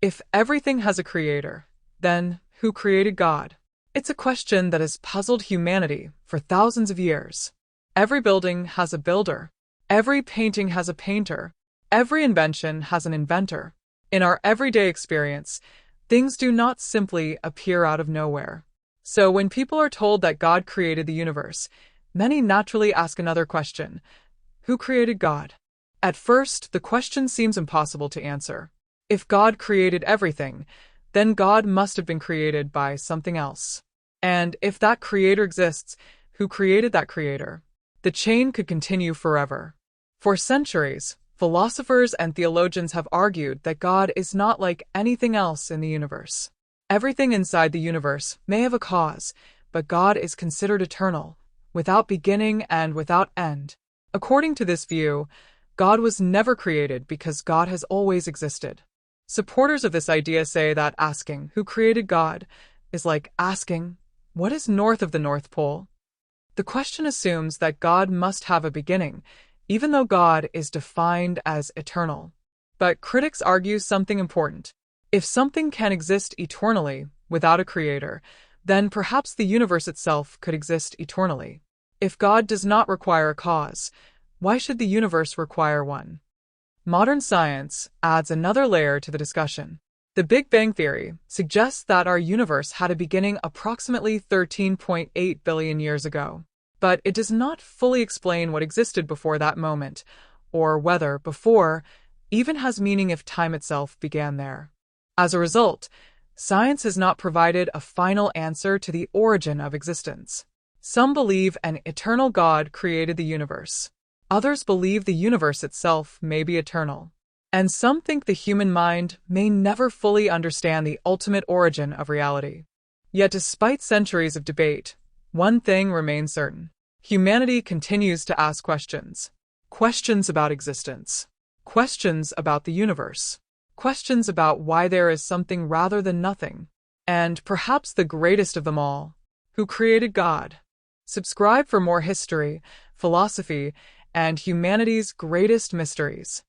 If everything has a creator, then who created God? It's a question that has puzzled humanity for thousands of years. Every building has a builder. Every painting has a painter. Every invention has an inventor. In our everyday experience, things do not simply appear out of nowhere. So when people are told that God created the universe, many naturally ask another question: who created God? At first, the question seems impossible to answer. If God created everything, then God must have been created by something else. And if that creator exists, who created that creator? The chain could continue forever. For centuries, philosophers and theologians have argued that God is not like anything else in the universe. Everything inside the universe may have a cause, but God is considered eternal, without beginning and without end. According to this view, God was never created because God has always existed. Supporters of this idea say that asking who created God is like asking, what is north of the North Pole? The question assumes that God must have a beginning, even though God is defined as eternal. But critics argue something important. If something can exist eternally without a creator, then perhaps the universe itself could exist eternally. If God does not require a cause, why should the universe require one? Modern science adds another layer to the discussion. The Big Bang Theory suggests that our universe had a beginning approximately 13.8 billion years ago, but it does not fully explain what existed before that moment, or whether before even has meaning if time itself began there. As a result, science has not provided a final answer to the origin of existence. Some believe an eternal God created the universe. Others believe the universe itself may be eternal. And some think the human mind may never fully understand the ultimate origin of reality. Yet despite centuries of debate, one thing remains certain. Humanity continues to ask questions. Questions about existence. Questions about the universe. Questions about why there is something rather than nothing. And perhaps the greatest of them all, who created God? Subscribe for more history, philosophy, and humanity's greatest mysteries.